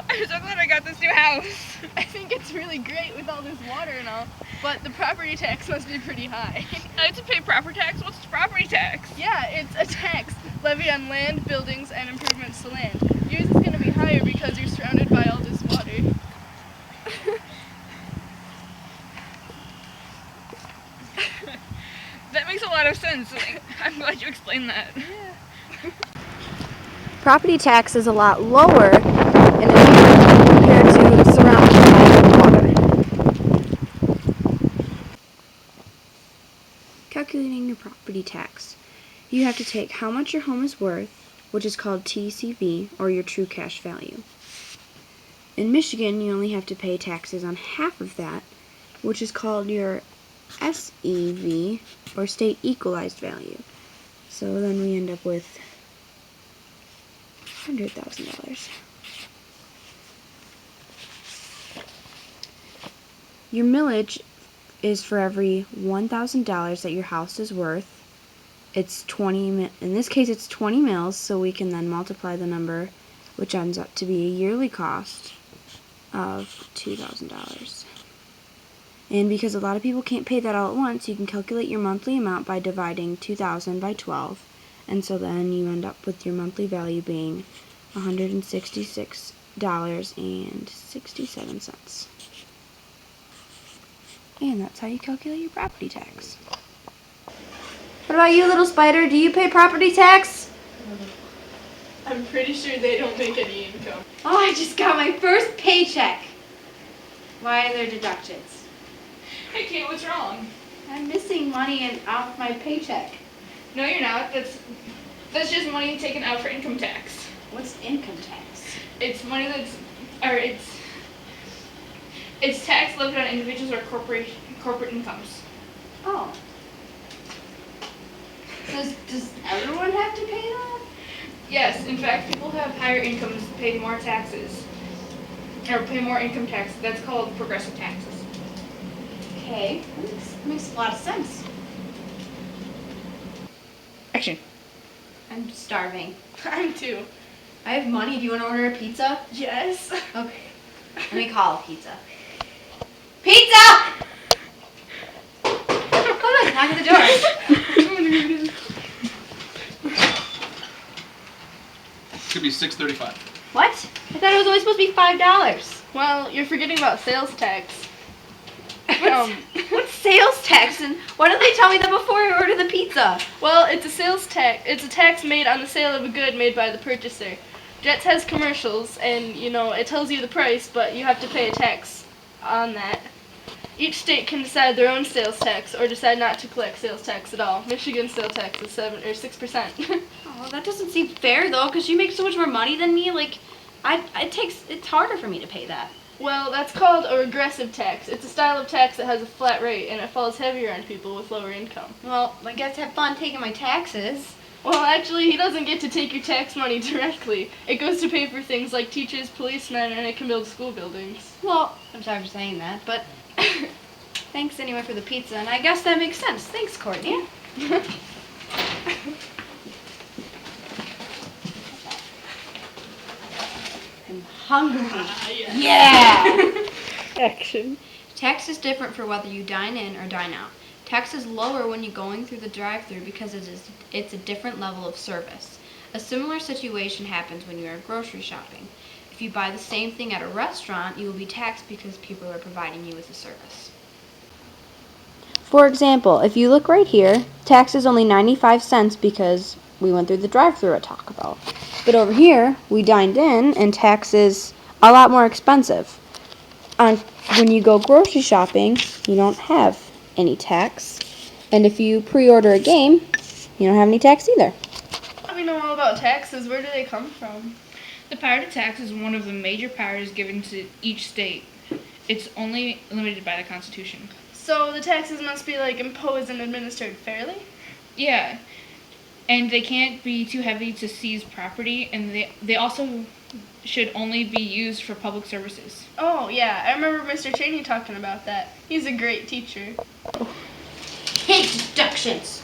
I'm so glad I got this new house. I think it's really great with all this water and all, but the property tax must be pretty high. I have to pay property tax? What's property tax? Yeah, it's a tax levied on land, buildings, and improvements to land. Yours is going to be higher because you're surrounded by all this water. That makes a lot of sense. I'm glad you explained that. Yeah. Property tax is a lot lower in a year compared to surrounded by water. Calculating your property tax. You have to take how much your home is worth, which is called TCV, or your true cash value. In Michigan, you only have to pay taxes on half of that, which is called your SEV, or state equalized value. So then we end up with $100,000. Your millage is for every $1,000 that your house is worth. It's 20, in this case it's 20 mils, so we can then multiply the number, which ends up to be a yearly cost of $2,000. And because a lot of people can't pay that all at once, you can calculate your monthly amount by dividing 2,000 by 12. And so then you end up with your monthly value being $166.67. And that's how you calculate your property tax. What about you, little spider? Do you pay property tax? I'm pretty sure they don't make any income. Oh, I just got my first paycheck. Why are there deductions? Hey Kate, what's wrong? I'm missing money off my paycheck. No, you're not. That's just money taken out for income tax. What's income tax? It's money it's tax levied on individuals or corporate incomes. Oh. Does everyone have to pay that? Yes, in fact, people who have higher incomes pay more taxes, or pay more income tax. That's called progressive taxes. Okay, makes a lot of sense. Action. I'm starving. I'm too. I have money. Do you want to order a pizza? Yes. Okay. Let me call a pizza. Pizza! Come on, knock at the door. Could be $6.35. What? I thought it was only supposed to be $5. Well, you're forgetting about sales tax. What's sales tax, and why don't they tell me that before I order the pizza? Well, it's a sales tax. It's a tax made on the sale of a good made by the purchaser. Jets has commercials, and it tells you the price, but you have to pay a tax on that. Each state can decide their own sales tax or decide not to collect sales tax at all. Michigan's sales tax is 6%. Oh, that doesn't seem fair though, because you make so much more money than me. Like, it's harder for me to pay that. Well, that's called a regressive tax. It's a style of tax that has a flat rate, and it falls heavier on people with lower income. Well, I guess have fun taking my taxes. Well, actually, he doesn't get to take your tax money directly. It goes to pay for things like teachers, policemen, and it can build school buildings. Well, I'm sorry for saying that, but thanks anyway for the pizza, and I guess that makes sense. Thanks, Courtney. I'm hungry. Yeah! Action. Tax is different for whether you dine in or dine out. Tax is lower when you're going through the drive-thru because it's a different level of service. A similar situation happens when you are grocery shopping. If you buy the same thing at a restaurant, you will be taxed because people are providing you with a service. For example, if you look right here, tax is only 95 cents because we went through the drive-thru at Taco Bell. But over here, we dined in, and tax is a lot more expensive. When you go grocery shopping, you don't have any tax. And if you pre-order a game, you don't have any tax either. We know all about taxes. Where do they come from? The power to tax is one of the major powers given to each state. It's only limited by the Constitution. So the taxes must be imposed and administered fairly? Yeah, and they can't be too heavy to seize property, and they also should only be used for public services. Oh, yeah. I remember Mr. Cheney talking about that. He's a great teacher. Hate deductions.